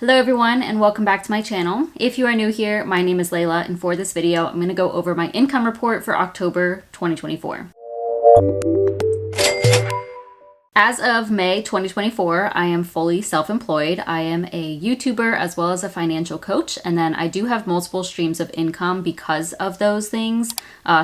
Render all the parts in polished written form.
Hello everyone and welcome back to my channel. If you are new here, my name is Layla and for this video I'm going to go over my income report for October 2024. As of May 2024, I am fully self-employed. I am a YouTuber as well as a financial coach, and then I do have multiple streams of income because of those things.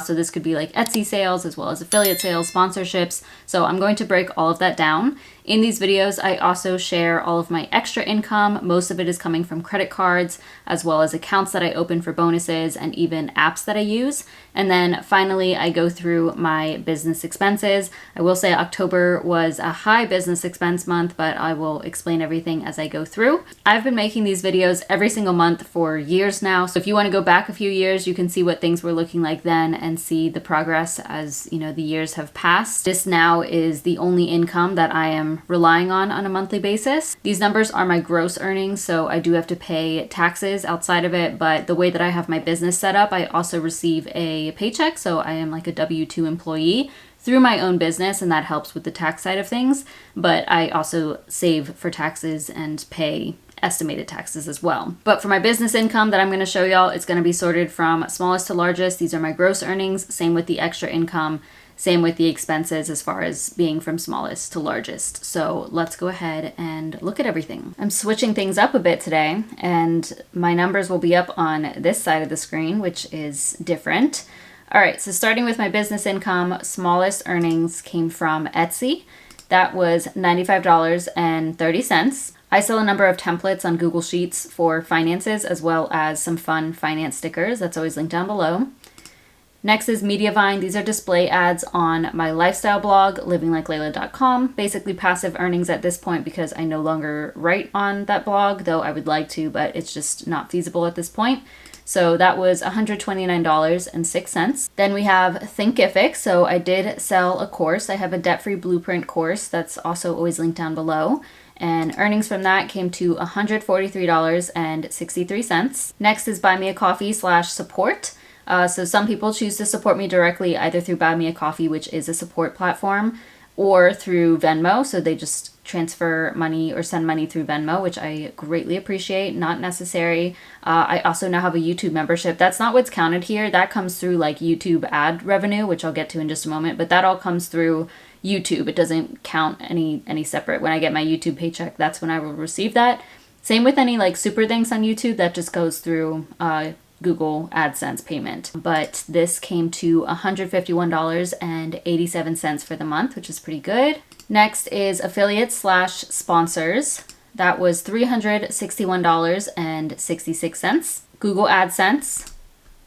So this could be like Etsy sales as well as affiliate sales, sponsorships. So I'm going to break all of that down. In these videos, I also share all of my extra income. Most of it is coming from credit cards, as well as accounts that I open for bonuses and even apps that I use. And then finally, I go through my business expenses. I will say October was a high business expense month, but I will explain everything as I go through. I've been making these videos every single month for years now. So if you want to go back a few years, you can see what things were looking like then and see the progress as, you know, the years have passed. This now is the only income that I am relying on a monthly basis. These numbers are my gross earnings, so I do have to pay taxes outside of it, but the way that I have my business set up, I also receive a paycheck, so I am like a W-2 employee through my own business, and that helps with the tax side of things, but I also save for taxes and pay estimated taxes as well. But for my business income that I'm going to show y'all, it's going to be sorted from smallest to largest. These are my gross earnings, same with the extra income, same with the expenses as far as being from smallest to largest. So let's go ahead and look at everything. I'm switching things up a bit today, and my numbers will be up on this side of the screen, which is different. All right, so starting with my business income, smallest earnings came from Etsy. That was $95.30. I sell a number of templates on Google Sheets for finances, as well as some fun finance stickers. That's always linked down below. Next is Mediavine. These are display ads on my lifestyle blog, livinglikelayla.com. Basically passive earnings at this point because I no longer write on that blog, though I would like to, but it's just not feasible at this point. So that was $129.06. Then we have Thinkific. So I did sell a course. I have a debt-free blueprint course that's also always linked down below. And earnings from that came to $143.63. Next is Buy Me a Coffee /support. So some people choose to support me directly either through Buy Me a Coffee, which is a support platform, or through Venmo. So they just transfer money or send money through Venmo, which I greatly appreciate. Not necessary. I also now have a YouTube membership. That's not what's counted here. That comes through like YouTube ad revenue, which I'll get to in just a moment. But that all comes through YouTube. It doesn't count any separate. When I get my YouTube paycheck, that's when I will receive that. Same with any like super thanks on YouTube. That just goes through Google AdSense payment. But this came to $151.87 for the month, which is pretty good. Next is affiliates /sponsors. That was $361.66. Google AdSense,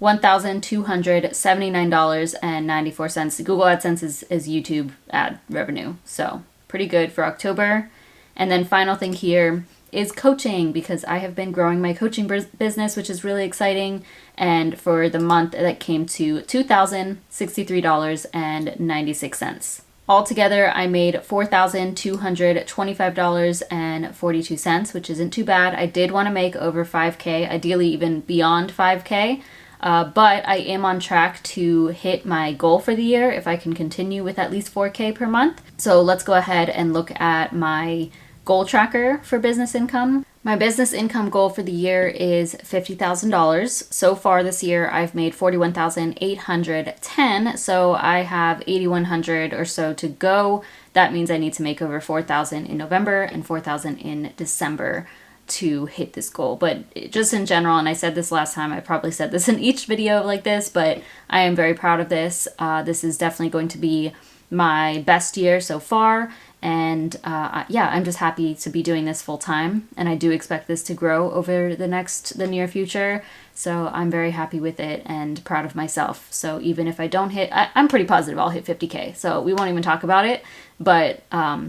$1,279.94. Google AdSense is YouTube ad revenue, so pretty good for October. And then final thing here is coaching, because I have been growing my coaching business, which is really exciting. And for the month, that came to $2,063.96. Altogether, I made $4,225.42, which isn't too bad. I did want to make over 5K, ideally even beyond 5K. But I am on track to hit my goal for the year if I can continue with at least 4K per month. So let's go ahead and look at my goal tracker for business income. My business income goal for the year is $50,000. So far this year, I've made $41,810. So I have 8,100 or so to go. That means I need to make over 4,000 in November and 4,000 in December to hit this goal. But just in general, and I said this last time, I probably said this in each video like this, but I am very proud of this. This is definitely going to be my best year so far. And yeah, I'm just happy to be doing this full time. And I do expect this to grow over the near future. So I'm very happy with it and proud of myself. So even if I don't hit, I'm pretty positive I'll hit 50K. So we won't even talk about it. But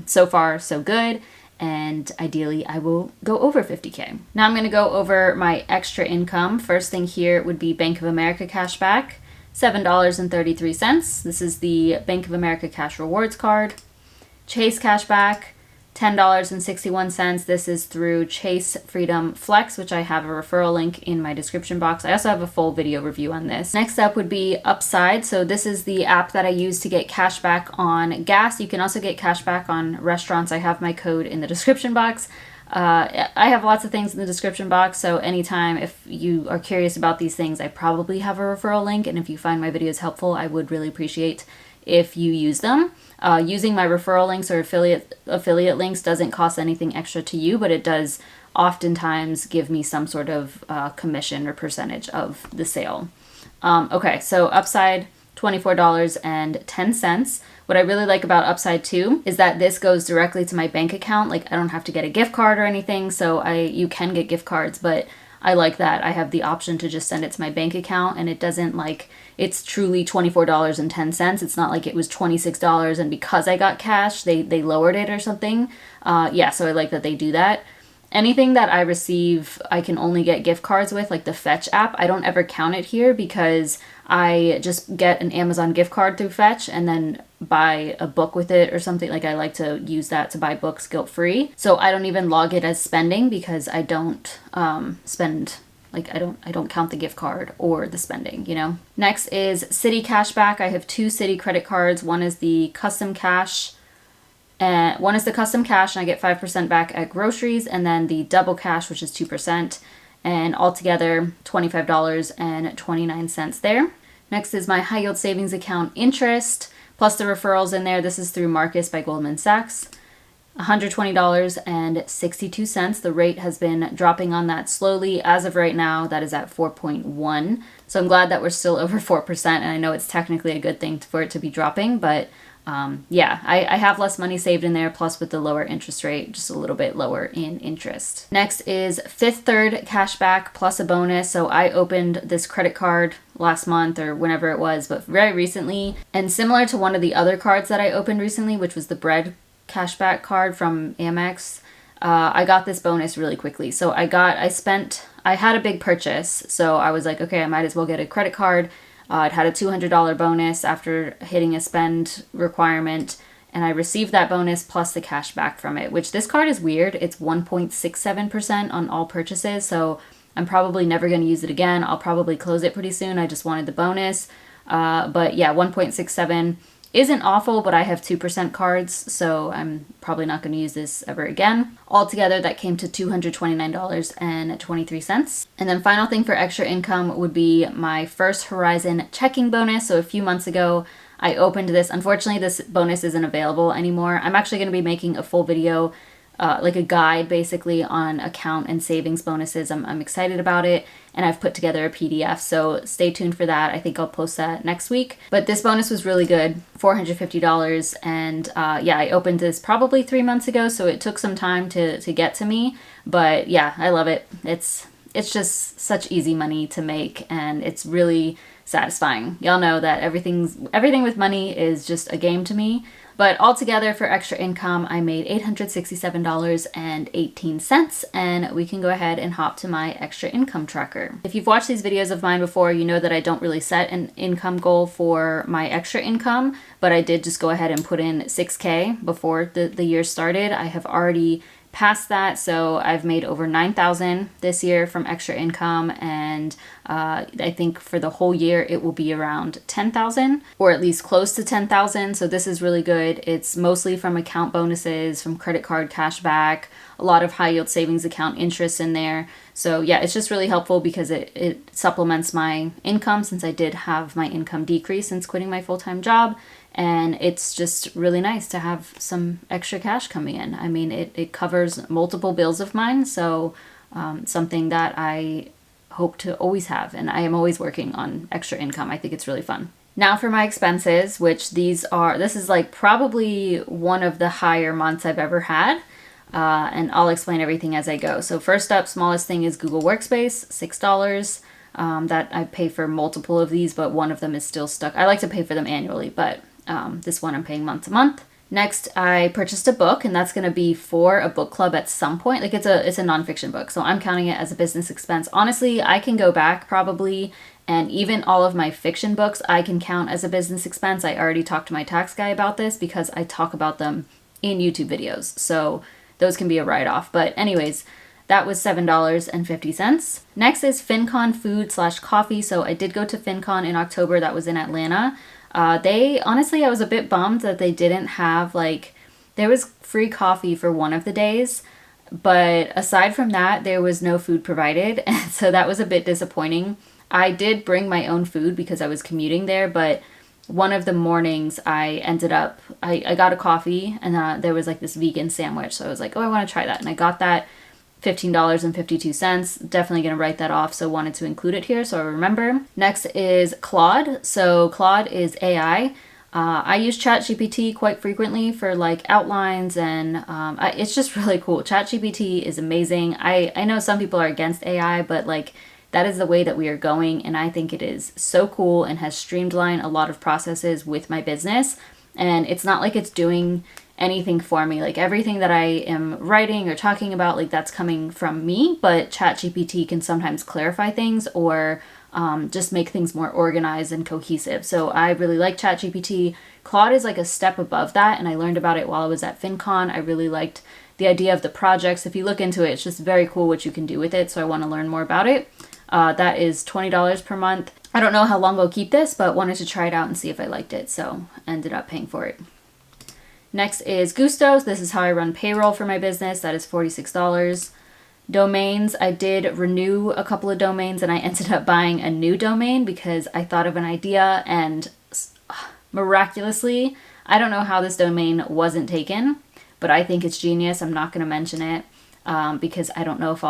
so far, so good. And ideally, I will go over 50K. Now I'm going to go over my extra income. First thing here would be Bank of America cashback, $7.33. This is the Bank of America Cash Rewards card. Chase cashback, $10.61. This is through Chase Freedom Flex, which I have a referral link in my description box. I also have a full video review on this. Next up would be Upside. So this is the app that I use to get cash back on gas. You can also get cash back on restaurants. I have my code in the description box. I have lots of things in the description box, so anytime if you are curious about these things, I probably have a referral link, and if you find my videos helpful, I would really appreciate if you use them. Using my referral links or affiliate links doesn't cost anything extra to you, but it does oftentimes give me some sort of commission or percentage of the sale. Okay, so Upside, $24.10. What I really like about Upside too is that this goes directly to my bank account. Like, I don't have to get a gift card or anything, so you can get gift cards, but I like that I have the option to just send it to my bank account, and it doesn't it's truly $24.10. It's not like it was $26 and because I got cash, they lowered it or something. Yeah, so I like that they do that. Anything that I receive, I can only get gift cards with, like the Fetch app. I don't ever count it here because I just get an Amazon gift card through Fetch and then buy a book with it or something. Like, I like to use that to buy books guilt-free. So I don't even log it as spending because I don't spend, like, I don't count the gift card or the spending, you know? Next is Citi Cashback. I have 2 Citi credit cards. One is the Custom Cash. And one is the Custom Cash, and I get 5% back at groceries, and then the Double Cash, which is 2%, and altogether $25.29 there. Next is my high yield savings account interest, plus the referrals in there. This is through Marcus by Goldman Sachs. $120.62. The rate has been dropping on that slowly. As of right now, that is at 4.1. So I'm glad that we're still over 4%, and I know it's technically a good thing for it to be dropping, but yeah, I have less money saved in there, plus with the lower interest rate, just a little bit lower in interest. Next is Fifth Third cashback plus a bonus. So I opened this credit card last month or whenever it was, but very recently. And similar to one of the other cards that I opened recently, which was the Bread cashback card from Amex, I got this bonus really quickly. So I had a big purchase. So I was like, okay, I might as well get a credit card. It had a $200 bonus after hitting a spend requirement, and I received that bonus plus the cash back from it, which this card is weird. It's 1.67% on all purchases, so I'm probably never going to use it again. I'll probably close it pretty soon. I just wanted the bonus. But yeah, 1.67 isn't awful, but I have 2% cards, so I'm probably not going to use this ever again. Altogether, that came to $229.23. And then final thing for extra income would be my first Horizon checking bonus. So a few months ago, I opened this. Unfortunately, this bonus isn't available anymore. I'm actually going to be making a full video, like a guide basically on account and savings bonuses. I'm excited about it, and I've put together a PDF, so stay tuned for that. I think I'll post that next week. But this bonus was really good, $450, and yeah, I opened this probably 3 months ago, so it took some time to get to me, but yeah, I love it. It's just such easy money to make, and it's really satisfying. Y'all know that everything with money is just a game to me. But altogether for extra income, I made $867.18, and we can go ahead and hop to my extra income tracker. If you've watched these videos of mine before, you know that I don't really set an income goal for my extra income, but I did just go ahead and put in $6K before the year started. I have already passed that, so I've made over $9,000 this year from extra income, and I think for the whole year it will be around $10,000, or at least close to $10,000. So this is really good. It's mostly from account bonuses, from credit card cash back, a lot of high yield savings account interest in there. So yeah, it's just really helpful because it supplements my income, since I did have my income decrease since quitting my full-time job. And it's just really nice to have some extra cash coming in. I mean, it covers multiple bills of mine, so something that I hope to always have. And I am always working on extra income. I think it's really fun. Now for my expenses, which this is like probably one of the higher months I've ever had. And I'll explain everything as I go. So first up, smallest thing is Google Workspace, $6. That I pay for multiple of these, but one of them is still stuck. I like to pay for them annually, but this one I'm paying month to month. Next, I purchased a book, and that's going to be for a book club at some point. Like, it's a nonfiction book, so I'm counting it as a business expense. Honestly, I can go back probably, and even all of my fiction books I can count as a business expense. I already talked to my tax guy about this because I talk about them in YouTube videos, so those can be a write-off. But anyways, that was $7.50. Next is FinCon food/coffee. So I did go to FinCon in October. That was in Atlanta. Honestly, I was a bit bummed that they didn't have, there was free coffee for one of the days, But aside from that, there was no food provided. And so that was a bit disappointing. I did bring my own food because I was commuting there, but one of the mornings I ended up, I got a coffee and there was like this vegan sandwich. So I was like, oh, I want to try that. And I got that, $15.52. Definitely going to write that off. So wanted to include it here so I remember. Next is Claude. So Claude is AI. I use ChatGPT quite frequently for like outlines and it's just really cool. ChatGPT is amazing. I know some people are against AI, but like that is the way that we are going. And I think it is so cool and has streamlined a lot of processes with my business. And it's not like it's doing anything for me. Like everything that I am writing or talking about, like that's coming from me, but ChatGPT can sometimes clarify things or just make things more organized and cohesive. So I really like ChatGPT. Claude is like a step above that, and I learned about it while I was at FinCon. I really liked the idea of the projects. If you look into it, it's just very cool what you can do with it, so I want to learn more about it. That is $20 per month. I don't know how long I'll keep this, but wanted to try it out and see if I liked it, so ended up paying for it. Next is Gustos. This is how I run payroll for my business. That is $46. Domains, I did renew a couple of domains and I ended up buying a new domain because I thought of an idea and miraculously, I don't know how this domain wasn't taken, but I think it's genius. I'm not going to mention it because I don't know if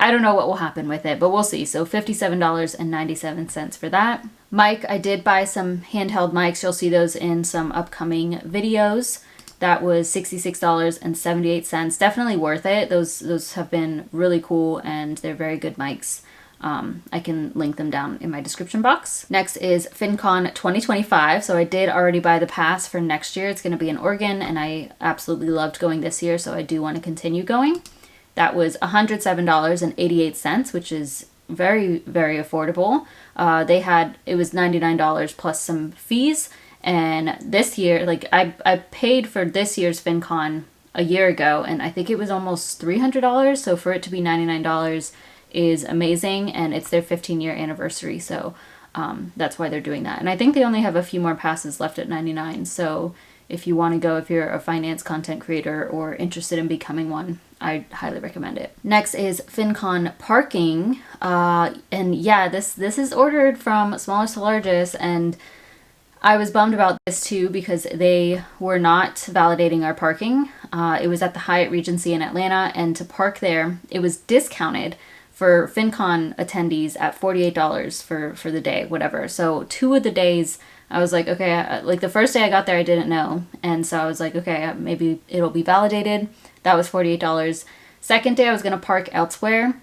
I don't know what will happen with it, but we'll see. So $57.97 for that. Mic, I did buy some handheld mics. You'll see those in some upcoming videos. That was $66.78. Definitely worth it. Those have been really cool and they're very good mics. I can link them down in my description box. Next is FinCon 2025. So I did already buy the pass for next year. It's going to be in Oregon and I absolutely loved going this year, so I do want to continue going. That was $107.88, which is very, very affordable. It was $99 plus some fees. And this year, like I paid for this year's FinCon a year ago, and I think it was almost $300. So for it to be $99 is amazing, and it's their 15-year anniversary. So that's why they're doing that. And I think they only have a few more passes left at $99. So if you want to go, if you're a finance content creator or interested in becoming one, I highly recommend it. Next is FinCon parking. And yeah, this is ordered from smallest to largest, and I was bummed about this too because they were not validating our parking. It was at the Hyatt Regency in Atlanta, and to park there, it was discounted for FinCon attendees at $48 for the day, whatever. So 2 of the days, I was like, okay, like the first day I got there, I didn't know. And so I was like, okay, maybe it'll be validated. That was $48. Second day, I was going to park elsewhere,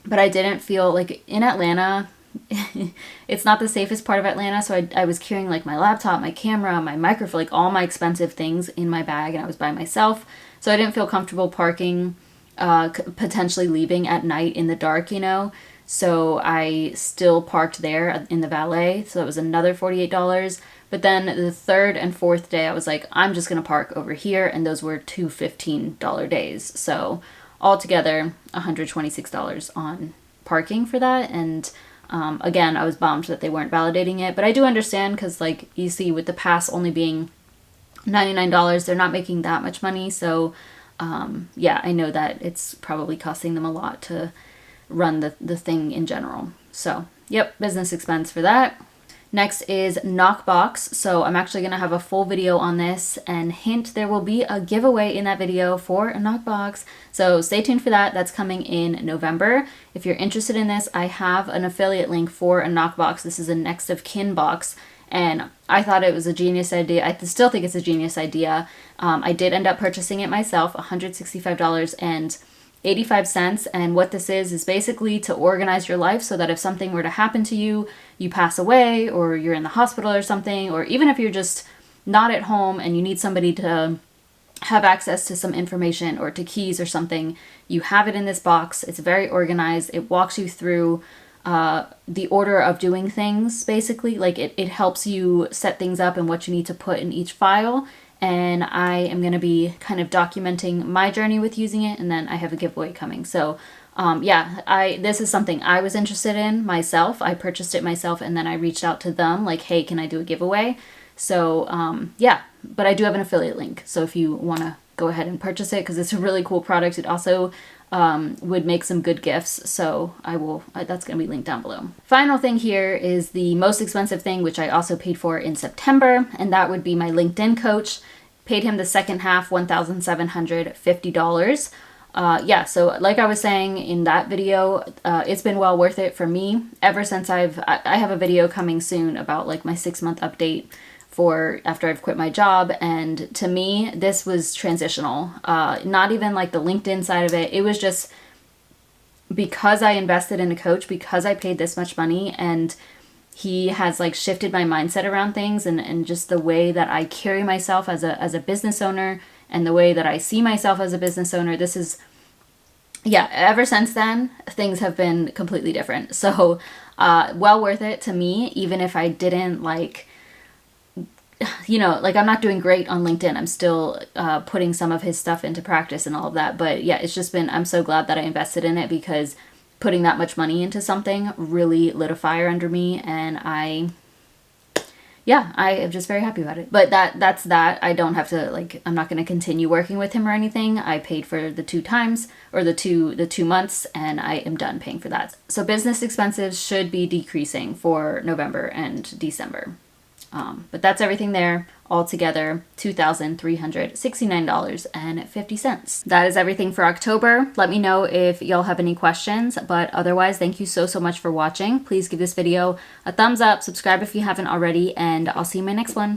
but I didn't feel like in Atlanta, it's not the safest part of Atlanta. So I was carrying like my laptop, my camera, my microphone, like all my expensive things in my bag, and I was by myself. So I didn't feel comfortable parking, potentially leaving at night in the dark, you know. So I still parked there in the valet. So that was another $48. But then the third and fourth day, I was like, I'm just going to park over here. And those were 2 $15 days. So altogether, $126 on parking for that. And again, I was bummed that they weren't validating it. But I do understand because, like, you see with the pass only being $99, they're not making that much money. So yeah, I know that it's probably costing them a lot to run the thing in general. So yep, business expense for that. Next is Knockbox. So I'm actually going to have a full video on this, and hint, there will be a giveaway in that video for a Knockbox. So stay tuned for that. That's coming in November. If you're interested in this, I have an affiliate link for a Knockbox. This is a next of kin box, and I thought it was a genius idea. I still think it's a genius idea. I did end up purchasing it myself, $165.85. And what this is basically to organize your life so that if something were to happen to you, you pass away, or you're in the hospital or something, or even if you're just not at home and you need somebody to have access to some information or to keys or something, you have it in this box. It's very organized. It walks you through the order of doing things, basically. Like it helps you set things up and what you need to put in each file. And I am going to be kind of documenting my journey with using it, and then I have a giveaway coming. So yeah, this is something I was interested in myself. I purchased it myself, and then I reached out to them like, hey, can I do a giveaway? So yeah, but I do have an affiliate link. So if you want to go ahead and purchase it because it's a really cool product. It also would make some good gifts, so that's going to be linked down below. Final thing here is the most expensive thing, which I also paid for in September, and that would be my LinkedIn coach. Paid him the second half, $1,750. Yeah, so like I was saying in that video, it's been well worth it for me ever since I have a video coming soon about like my 6-month update for after I've quit my job, and to me this was transitional. Not even like the LinkedIn side of it. It was just because I invested in a coach, because I paid this much money, and he has like shifted my mindset around things and just the way that I carry myself as a business owner and the way that I see myself as a business owner. This is, yeah, ever since then things have been completely different. So well worth it to me, even if I didn't like, you know, like I'm not doing great on LinkedIn. I'm still putting some of his stuff into practice and all of that. But yeah, it's just been, I'm so glad that I invested in it, because putting that much money into something really lit a fire under me. And I am just very happy about it. But that's that. I don't have to, like, I'm not going to continue working with him or anything. I paid for the 2 times, or the two months, and I am done paying for that. So business expenses should be decreasing for November and December. But that's everything there. Altogether, $2,369.50. That is everything for October. Let me know if y'all have any questions, but otherwise, thank you so much for watching. Please give this video a thumbs up, subscribe if you haven't already, and I'll see you in my next one.